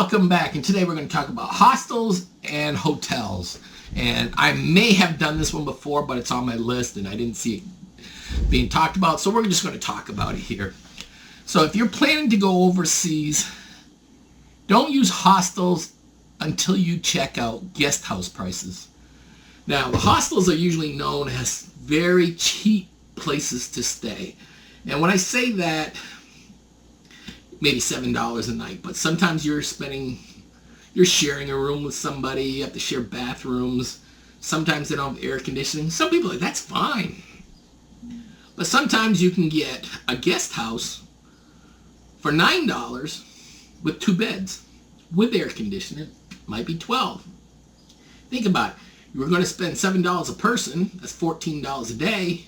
Welcome back, and today we're going to talk about hostels and hotels. And I may have done this one before, but it's on my list and I didn't see it being talked about, so we're just going to talk about it here. So if you're planning to go overseas, don't use hostels until you check out guest house prices. Now, the hostels are usually known as very cheap places to stay. And when I say that, maybe $7 a night, but sometimes you're sharing a room with somebody, you have to share bathrooms, sometimes they don't have air conditioning. Some people are like, that's fine. But sometimes you can get a guest house for $9 with 2 beds, with air conditioning, might be $12. Think about it. You were going to spend $7 a person, that's $14 a day.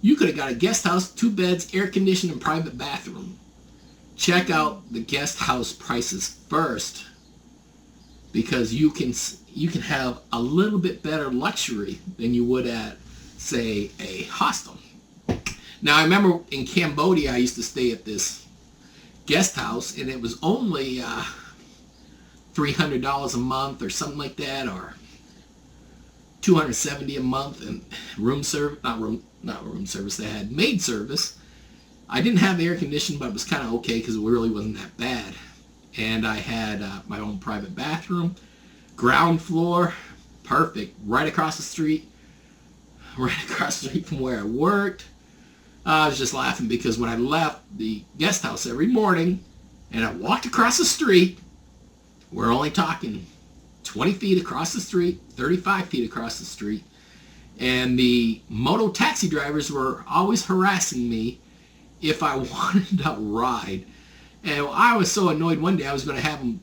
You could have got a guest house, 2 beds, air conditioning, and private bathroom. Check out the guest house prices first, because you can have a little bit better luxury than you would at, say, a hostel. Now, I remember in Cambodia, I used to stay at this guest house, and it was only $300 a month or something like that, or $270 a month, and room service, not room service, they had maid service. I didn't have air conditioning, but it was kind of okay because it really wasn't that bad. And I had my own private bathroom, ground floor, perfect, right across the street from where I worked. I was just laughing because when I left the guest house every morning and I walked across the street, we're only talking 20 feet across the street, 35 feet across the street, and the moto taxi drivers were always harassing me if I wanted a ride. And I was so annoyed one day I was going to have them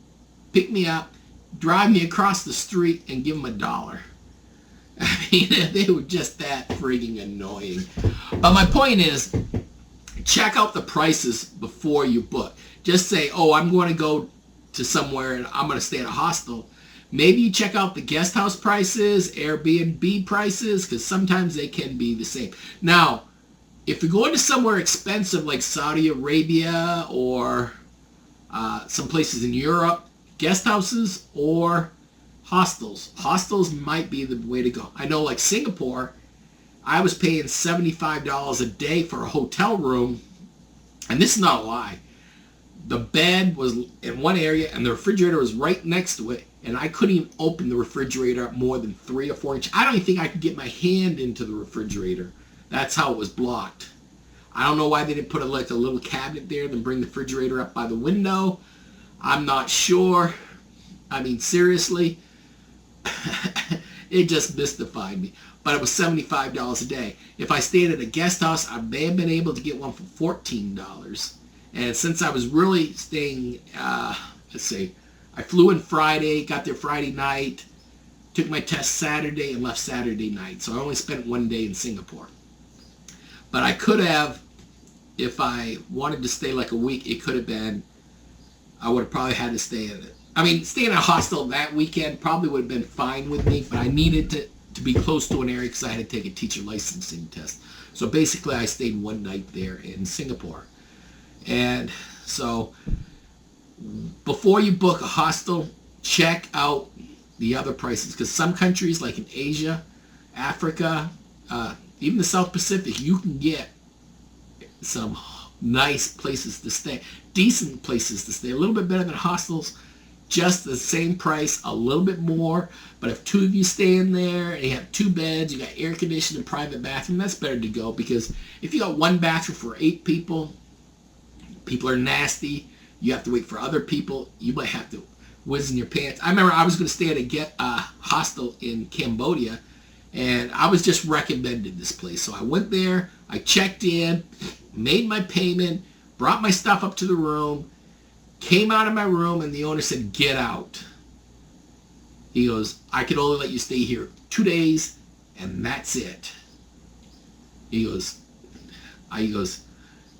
pick me up, drive me across the street, and give them $1. I mean, they were just that frigging annoying. But my point is, check out the prices before you book. Just say, oh, I'm going to go to somewhere and I'm going to stay at a hostel. Maybe you check out the guest house prices, Airbnb prices, because sometimes they can be the same. Now, if you're going to somewhere expensive like Saudi Arabia or some places in Europe, guest houses or hostels. Hostels might be the way to go. I know, like Singapore, I was paying $75 a day for a hotel room, and this is not a lie. The bed was in one area and the refrigerator was right next to it, and I couldn't even open the refrigerator up more than 3 or 4 inches. I don't even think I could get my hand into the refrigerator. That's how it was blocked. I don't know why they didn't put a little cabinet there and bring the refrigerator up by the window. I'm not sure. I mean, seriously, it just mystified me. But it was $75 a day. If I stayed at a guest house, I may have been able to get one for $14. And since I was really staying, let's see, I flew in Friday, got there Friday night, took my test Saturday, and left Saturday night. So I only spent 1 day in Singapore. But I could have, if I wanted to stay like a week, it could have been, I would have probably had to stay in it. I mean, staying in a hostel that weekend probably would have been fine with me, but I needed to be close to an area because I had to take a teacher licensing test. So basically, I stayed 1 night there in Singapore. And so before you book a hostel, check out the other prices, because some countries like in Asia, Africa, even the South Pacific, you can get some nice places to stay, decent places to stay, a little bit better than hostels, just the same price, a little bit more. But if 2 of you stay in there and you have 2 beds, you got air conditioning and private bathroom, that's better to go, because if you got 1 bathroom for 8 people, people are nasty. You have to wait for other people. You might have to whiz in your pants. I remember I was going to stay at a hostel in Cambodia, and I was just recommended this place. So I went there, I checked in, made my payment, brought my stuff up to the room, came out of my room, and the owner said, get out. He goes, I could only let you stay here 2 days, and that's it. He goes,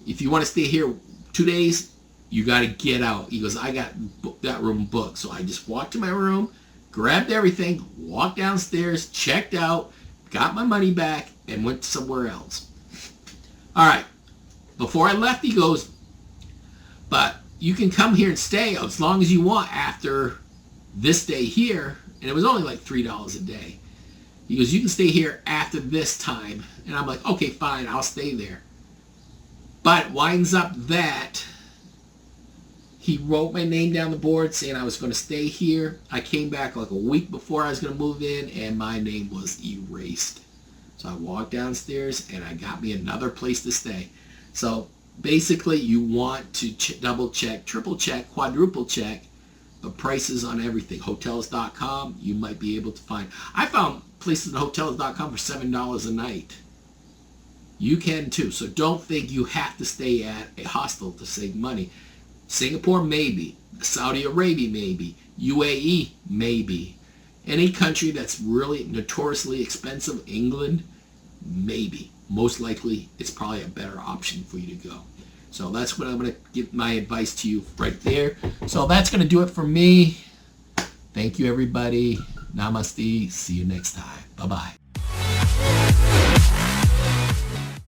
if you want to stay here 2 days, you got to get out. He goes, I got that room booked. So I just walked to my room, grabbed everything, walked downstairs, checked out, got my money back, and went somewhere else. All right. Before I left, he goes, but you can come here and stay as long as you want after this day here. And it was only like $3 a day. He goes, you can stay here after this time. And I'm like, okay, fine, I'll stay there. But it winds up that he wrote my name down the board saying I was going to stay here. I came back like a week before I was going to move in, and my name was erased. So I walked downstairs and I got me another place to stay. So basically you want to double check, triple check, quadruple check the prices on everything. Hotels.com, you might be able to find. I found places on hotels.com for $7 a night. You can too. So don't think you have to stay at a hostel to save money. Singapore, maybe. Saudi Arabia, maybe. UAE, maybe. Any country that's really notoriously expensive, England, maybe. Most likely, it's probably a better option for you to go. So that's what I'm going to give my advice to you right there. So that's going to do it for me. Thank you, everybody. Namaste. See you next time. Bye-bye.